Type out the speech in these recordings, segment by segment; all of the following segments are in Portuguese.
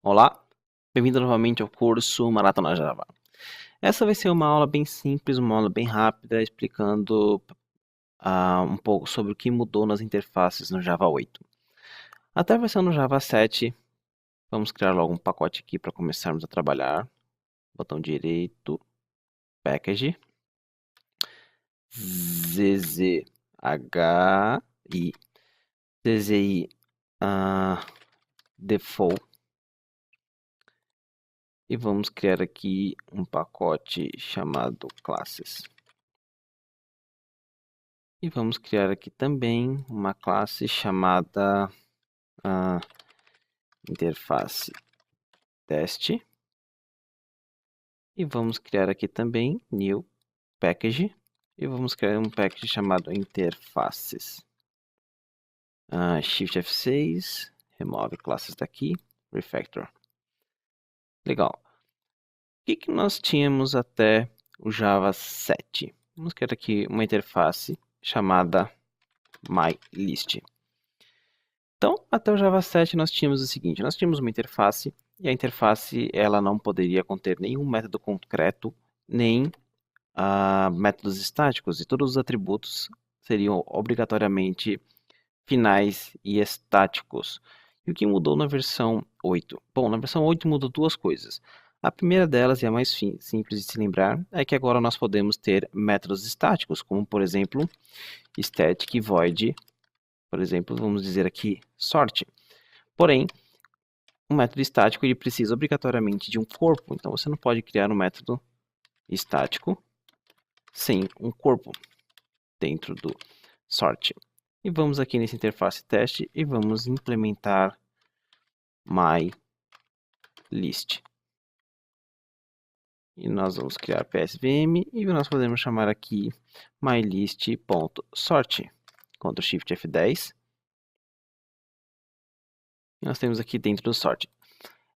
Olá, bem-vindo novamente ao curso Maratona Java. Essa vai ser uma aula bem simples, uma aula bem rápida, explicando um pouco sobre o que mudou nas interfaces no Java 8. Até a versão no Java 7, vamos criar logo um pacote aqui para começarmos a trabalhar. Botão direito, Package, ZZHI, ZZI Default. E vamos criar aqui um pacote chamado classes. E vamos criar aqui também uma classe chamada interface teste. E vamos criar aqui também new package. E vamos criar um package chamado interfaces. Shift F6, remove classes daqui, refactor. Legal. O que nós tínhamos até o Java 7? Vamos criar aqui uma interface chamada myList. Então, até o Java 7 nós tínhamos o seguinte, nós tínhamos uma interface, e a interface ela não poderia conter nenhum método concreto, nem métodos estáticos, e todos os atributos seriam obrigatoriamente finais e estáticos. E o que mudou na versão 8? Bom, na versão 8 mudou duas coisas. A primeira delas, e a mais simples de se lembrar, é que agora nós podemos ter métodos estáticos, como por exemplo, static void, por exemplo, vamos dizer aqui sort. Porém, um método estático ele precisa obrigatoriamente de um corpo, então você não pode criar um método estático sem um corpo dentro do sort. E vamos aqui nessa interface teste e vamos implementar myList. E nós vamos criar PSVM e nós podemos chamar aqui mylist.sort. Ctrl Shift F10. E nós temos aqui dentro do sort.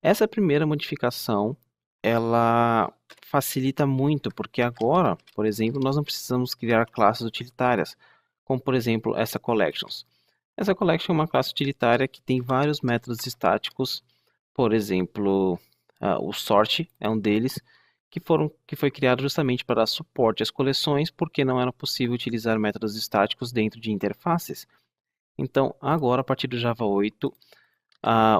Essa primeira modificação, ela facilita muito, porque agora, por exemplo, nós não precisamos criar classes utilitárias, como por exemplo essa collections. Essa collection é uma classe utilitária que tem vários métodos estáticos, por exemplo, o sort é um deles, que foi criado justamente para dar suporte às coleções, porque não era possível utilizar métodos estáticos dentro de interfaces. Então, agora, a partir do Java 8,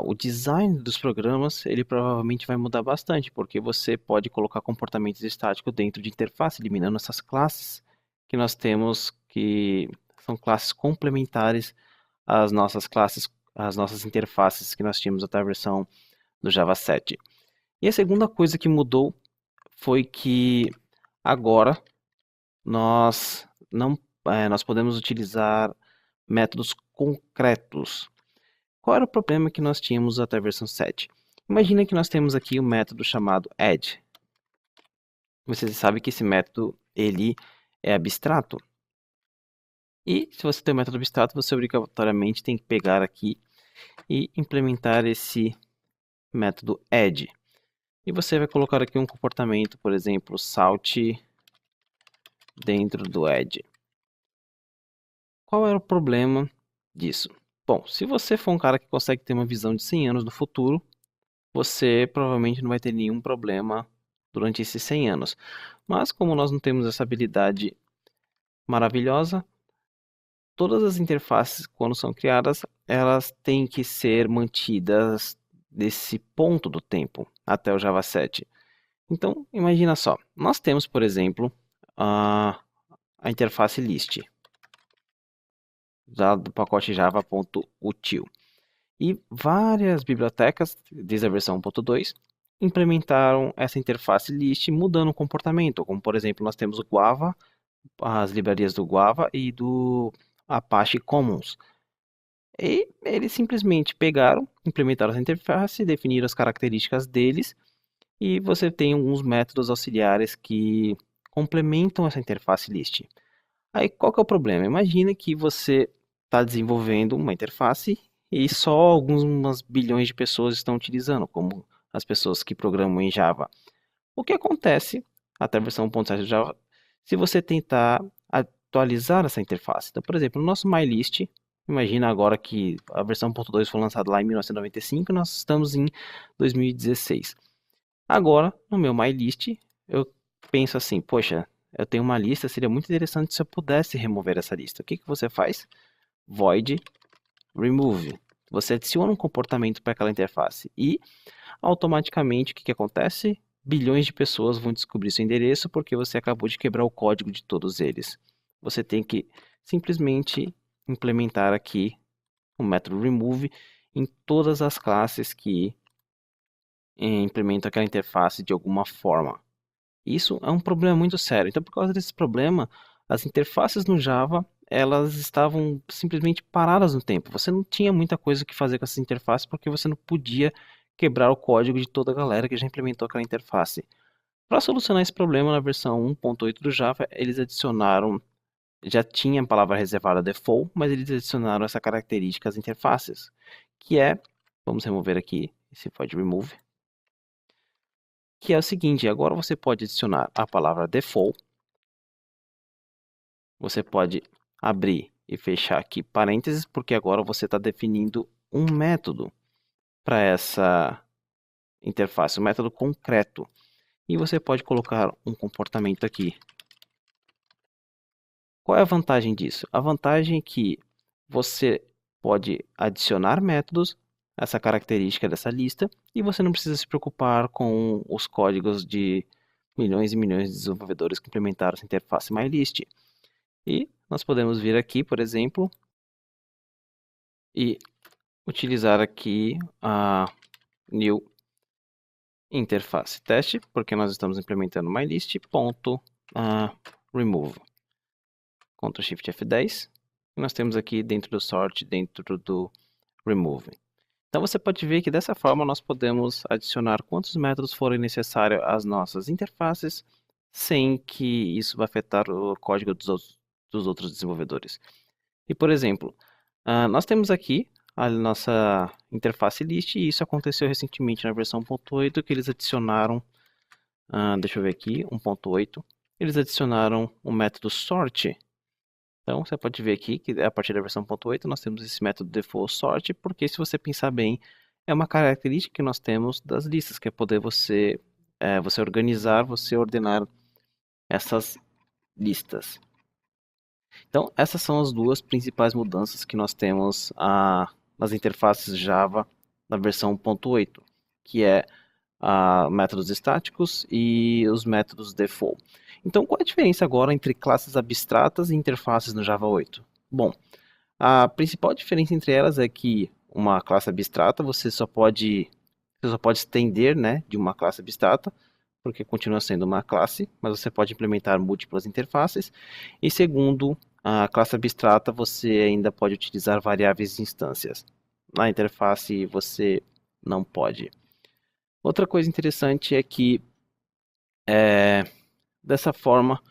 o design dos programas ele provavelmente vai mudar bastante, porque você pode colocar comportamentos estáticos dentro de interface, eliminando essas classes que nós temos, que são classes complementares às nossas classes, às nossas interfaces que nós tínhamos até a versão do Java 7. E a segunda coisa que mudou foi que agora nós podemos utilizar métodos concretos. Qual era o problema que nós tínhamos até a versão 7? Imagina que nós temos aqui um método chamado add. Você sabe que esse método ele é abstrato. E se você tem um método abstrato, você obrigatoriamente tem que pegar aqui e implementar esse método add. E você vai colocar aqui um comportamento, por exemplo, salt dentro do add. Qual era o problema disso? Bom, se você for um cara que consegue ter uma visão de 100 anos no futuro, você provavelmente não vai ter nenhum problema durante esses 100 anos. Mas como nós não temos essa habilidade maravilhosa, todas as interfaces, quando são criadas, elas têm que ser mantidas nesse ponto do tempo, até o Java 7. Então, imagina só, nós temos, por exemplo, a interface list, do pacote java.util. E várias bibliotecas, desde a versão 1.2, implementaram essa interface list mudando o comportamento, como por exemplo nós temos o Guava, as livrarias do Guava e do Apache Commons. E eles simplesmente pegaram, implementaram essa interface, definiram as características deles e você tem alguns métodos auxiliares que complementam essa interface list. Aí qual que é o problema? Imagine que você está desenvolvendo uma interface e só algumas bilhões de pessoas estão utilizando, como as pessoas que programam em Java. O que acontece, até a versão 1.7 do Java, se você tentar atualizar essa interface? Então, por exemplo, no nosso MyList, Imagina agora que a versão 1.2 foi lançada lá em 1995 e nós estamos em 2016. Agora, no meu MyList, eu penso assim, poxa, eu tenho uma lista, seria muito interessante se eu pudesse remover essa lista. O que que você faz? Void remove. Você adiciona um comportamento para aquela interface e automaticamente o que que acontece? Bilhões de pessoas vão descobrir seu endereço porque você acabou de quebrar o código de todos eles. Você tem que simplesmente implementar aqui o método remove em todas as classes que implementam aquela interface de alguma forma. Isso é um problema muito sério. Então, por causa desse problema, as interfaces no Java, elas estavam simplesmente paradas no tempo. Você não tinha muita coisa que fazer com essas interfaces porque você não podia quebrar o código de toda a galera que já implementou aquela interface. Para solucionar esse problema, na versão 1.8 do Java, eles adicionaram, já tinha a palavra reservada default, mas eles adicionaram essa característica às interfaces, que é, vamos remover aqui esse void remove, que é o seguinte, agora você pode adicionar a palavra default, você pode abrir e fechar aqui parênteses, porque agora você está definindo um método para essa interface, um método concreto. E você pode colocar um comportamento aqui. Qual é a vantagem disso? A vantagem é que você pode adicionar métodos, essa característica dessa lista, e você não precisa se preocupar com os códigos de milhões e milhões de desenvolvedores que implementaram essa interface MyList. E nós podemos vir aqui, por exemplo, e utilizar aqui a new interface teste, porque nós estamos implementando mylist.remove. Ctrl Shift F10. E nós temos aqui dentro do sort, dentro do remove. Então você pode ver que dessa forma nós podemos adicionar quantos métodos forem necessários às nossas interfaces, sem que isso vá afetar o código dos outros desenvolvedores. E por exemplo, nós temos aqui a nossa interface list, e isso aconteceu recentemente na versão 1.8, que eles adicionaram, deixa eu ver aqui, 1.8, eles adicionaram o método sort. Então você pode ver aqui que a partir da versão 1.8 nós temos esse método default sort, porque se você pensar bem, é uma característica que nós temos das listas, que é poder você organizar, você ordenar essas listas. Então, essas são as duas principais mudanças que nós temos nas interfaces Java na versão 1.8, que é métodos estáticos e os métodos default. Então, qual é a diferença agora entre classes abstratas e interfaces no Java 8? Bom, a principal diferença entre elas é que uma classe abstrata você só pode estender, né, de uma classe abstrata, porque continua sendo uma classe, mas você pode implementar múltiplas interfaces. E segundo, a classe abstrata você ainda pode utilizar variáveis de instâncias. Na interface você não pode. Outra coisa interessante é que dessa forma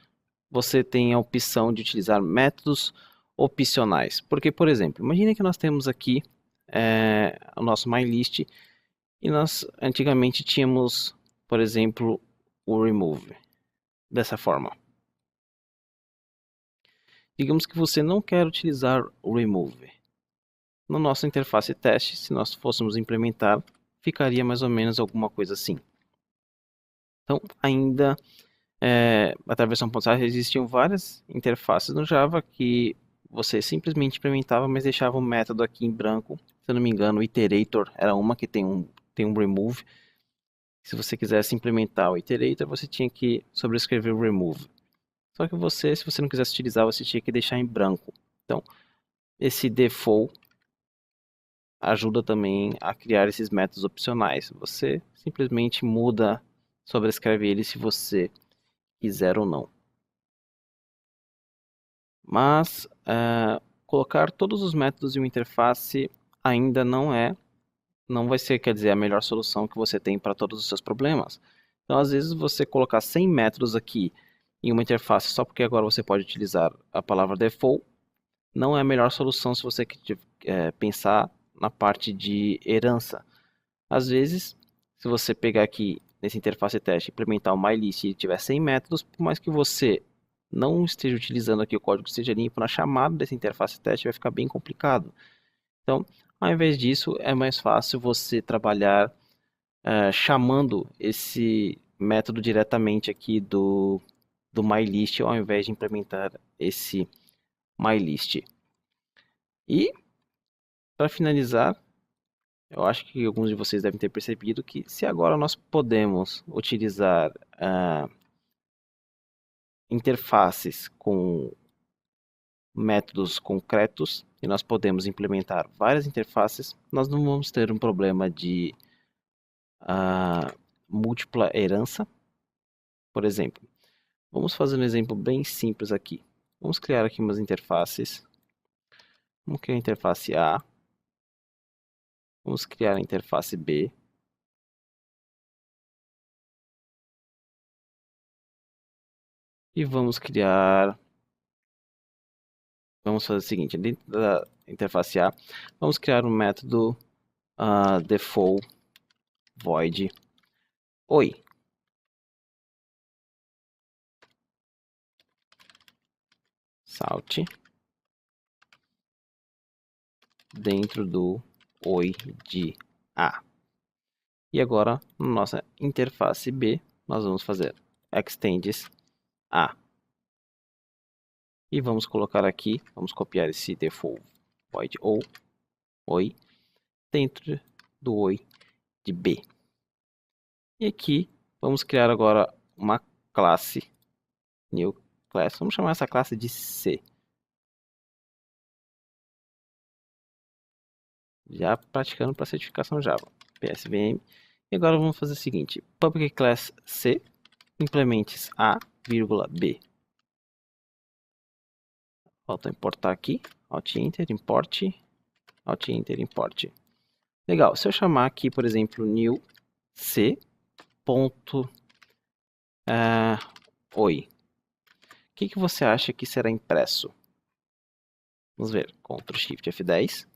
você tem a opção de utilizar métodos opcionais. Porque, por exemplo, imagine que nós temos aqui o nosso MyList e nós antigamente tínhamos, por exemplo, o remove. Dessa forma. Digamos que você não quer utilizar o remove. Na nossa interface teste, se nós fôssemos implementar, ficaria mais ou menos alguma coisa assim. Então, ainda até a versão .6 existiam várias interfaces no Java que você simplesmente implementava, mas deixava o método aqui em branco. Se eu não me engano, o iterator era uma que tem um remove. Se você quisesse implementar o iterator, você tinha que sobrescrever o remove. Só que se você não quisesse utilizar, você tinha que deixar em branco. Então, esse default ajuda também a criar esses métodos opcionais. Você simplesmente muda, sobrescreve ele se você quiser ou não. Mas colocar todos os métodos em uma interface ainda não vai ser, quer dizer, a melhor solução que você tem para todos os seus problemas. Então, às vezes, você colocar 100 métodos aqui em uma interface só porque agora você pode utilizar a palavra default, não é a melhor solução se você pensar na parte de herança. Às vezes, se você pegar aqui nessa interface teste e implementar o MyList e tiver 100 métodos, por mais que você não esteja utilizando aqui o código que esteja limpo, na chamada dessa interface teste vai ficar bem complicado. Então, ao invés disso, é mais fácil você trabalhar chamando esse método diretamente aqui do MyList, ao invés de implementar esse MyList. E, para finalizar, eu acho que alguns de vocês devem ter percebido que se agora nós podemos utilizar interfaces com métodos concretos e nós podemos implementar várias interfaces, nós não vamos ter um problema de múltipla herança. Por exemplo, vamos fazer um exemplo bem simples aqui. Vamos criar aqui umas interfaces. Vamos criar a interface A. Vamos criar a interface B. E vamos criar... Vamos fazer o seguinte, dentro da interface A, vamos criar um método default void oi. Salt dentro do oi de A. E agora, na nossa interface B, nós vamos fazer extends A. E vamos colocar aqui, vamos copiar esse default void oi dentro do oi de B. E aqui vamos criar agora uma classe, new class, vamos chamar essa classe de C. Já praticando para certificação Java, PSVM. E agora vamos fazer o seguinte, public class C, implementes A, B. Falta importar aqui, Alt Enter, import, Alt Enter, import. Legal, se eu chamar aqui, por exemplo, new C, ponto, oi, o que você acha que será impresso? Vamos ver, Ctrl Shift F10,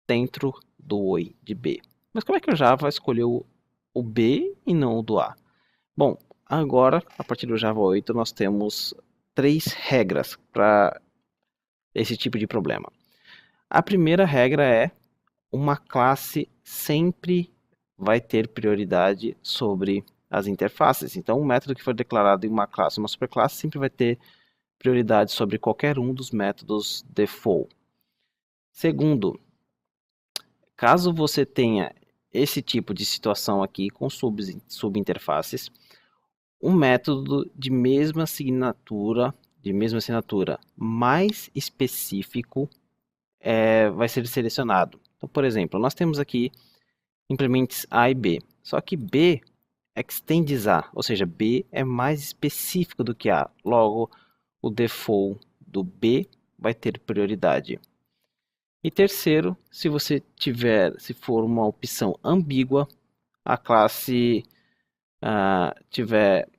dentro do oi de B. Mas como é que o Java escolheu o B e não o do A? Bom, agora, a partir do Java 8, nós temos 3 regras para esse tipo de problema. A primeira regra é uma classe sempre vai ter prioridade sobre as interfaces. Então, um método que for declarado em uma classe, uma superclasse, sempre vai ter prioridade sobre qualquer um dos métodos default. Segundo, caso você tenha esse tipo de situação aqui com subinterfaces, um método de mesma assinatura mais específico vai ser selecionado. Então, por exemplo, nós temos aqui implementes A e B, só que B extends A, ou seja, B é mais específico do que A, logo o default do B vai ter prioridade. E terceiro, se for uma opção ambígua, a classe tiver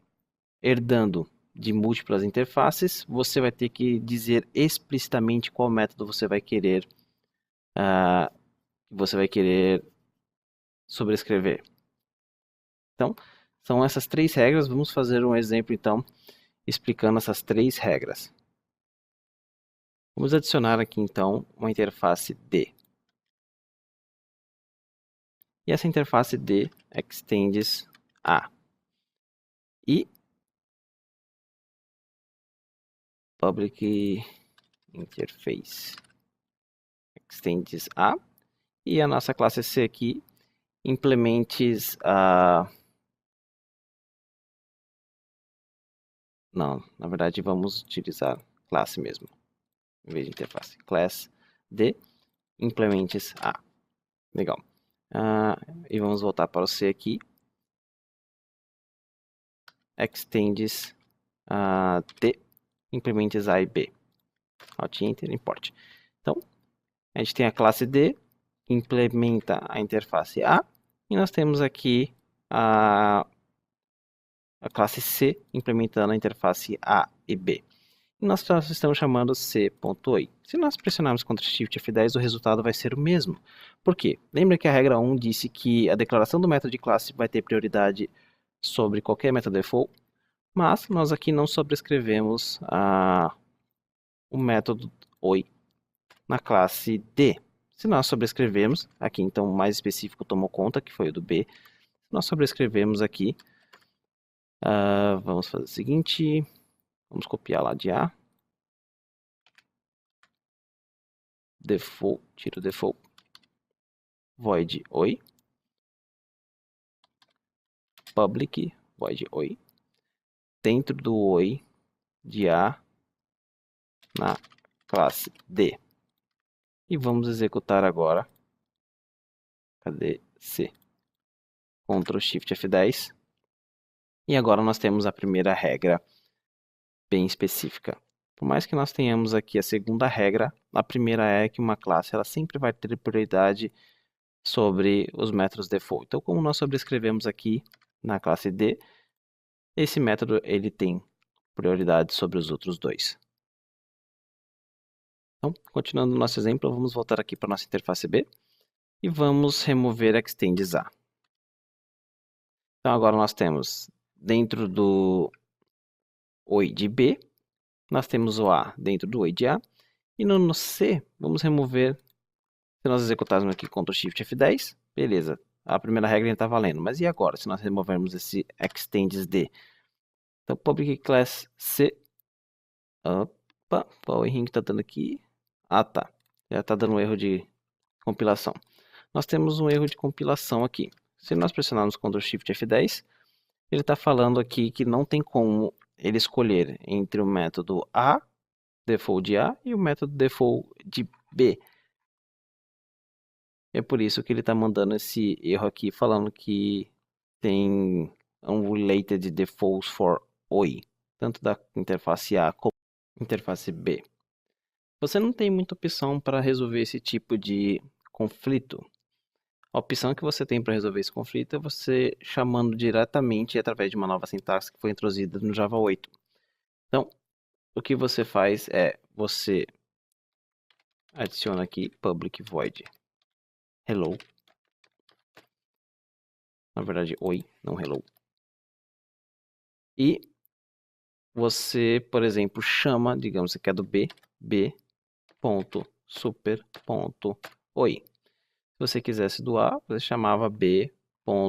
herdando de múltiplas interfaces, você vai ter que dizer explicitamente qual método você vai querer sobrescrever. Então, são essas 3 regras. Vamos fazer um exemplo então explicando essas 3 regras. Vamos adicionar aqui então uma interface D. E essa interface D extends A. E public interface extends A. E a nossa classe C aqui implementes não, na verdade vamos utilizar classe mesmo, em vez de interface. Class D implementes A. Legal. E vamos voltar para o C aqui. Extends D implementes A e B. Alt Enter, import. Então, a gente tem a classe D, que implementa a interface A, e nós temos aqui a classe C, implementando a interface A e B. E nós estamos chamando C.oi. Se nós pressionarmos Ctrl Shift F10, o resultado vai ser o mesmo. Por quê? Lembra que a regra 1 disse que a declaração do método de classe vai ter prioridade sobre qualquer método default? Mas nós aqui não sobrescrevemos o método Oi na classe D. Se nós sobrescrevemos, aqui então o mais específico tomou conta, que foi o do B. Se nós sobrescrevemos aqui, vamos fazer o seguinte, vamos copiar lá de A. Default, tira o default, void Oi. Public, void Oi. Dentro do Oi de A na classe D. E vamos executar agora. Cadê C? Ctrl Shift F10. E agora nós temos a primeira regra bem específica. Por mais que nós tenhamos aqui a segunda regra, a primeira é que uma classe ela sempre vai ter prioridade sobre os métodos default. Então, como nós sobrescrevemos aqui na classe D, esse método ele tem prioridade sobre os outros dois. Então, continuando o nosso exemplo, vamos voltar aqui para a nossa interface B e vamos remover extends A. Então, agora nós temos dentro do Oi de B, nós temos o A dentro do Oi de A, e no C, vamos remover, se nós executarmos aqui Ctrl Shift F10, beleza, a primeira regra está valendo, mas e agora, se nós removermos esse extends D? Então, public class C, opa, qual o errinho que está dando aqui? Ah, tá, já está dando um erro de compilação. Nós temos um erro de compilação aqui. Se nós pressionarmos Ctrl Shift F10, ele está falando aqui que não tem como ele escolher entre o método A, default de A, e o método default de B. É por isso que ele está mandando esse erro aqui, falando que tem unrelated defaults for Oi, tanto da interface A como da interface B. Você não tem muita opção para resolver esse tipo de conflito. A opção que você tem para resolver esse conflito é você chamando diretamente através de uma nova sintaxe que foi introduzida no Java 8. Então, o que você faz é, você adiciona aqui public void hello. Na verdade, oi, não hello. E você, por exemplo, chama, digamos que é do b.super.oi. Se você quisesse do A, você chamava b.super.oi.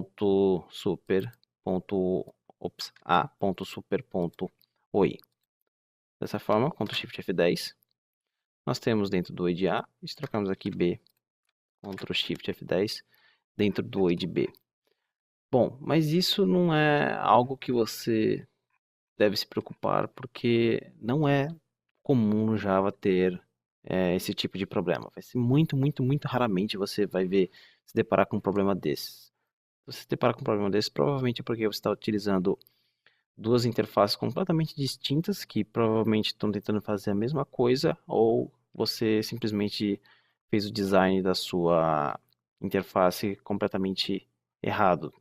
Dessa forma, Ctrl Shift F10. Nós temos dentro do Oi de A, e trocamos aqui B, Ctrl Shift F10, dentro do Oi de B. Bom, mas isso não é algo que você deve se preocupar, porque não é comum no Java ter esse tipo de problema. Vai ser muito, muito, muito raramente você vai ver se deparar com um problema desses. Se você se deparar com um problema desses, provavelmente é porque você está utilizando duas interfaces completamente distintas, que provavelmente estão tentando fazer a mesma coisa, ou você simplesmente fez o design da sua interface completamente errado.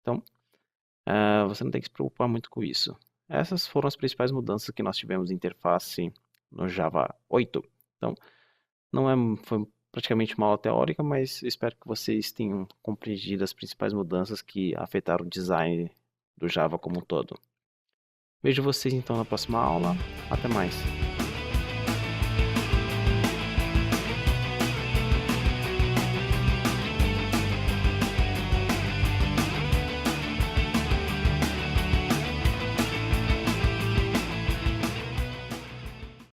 Então, você não tem que se preocupar muito com isso. Essas foram as principais mudanças que nós tivemos em interface no Java 8. Então, foi praticamente uma aula teórica, mas espero que vocês tenham compreendido as principais mudanças que afetaram o design do Java como um todo. Vejo vocês então na próxima aula. Até mais.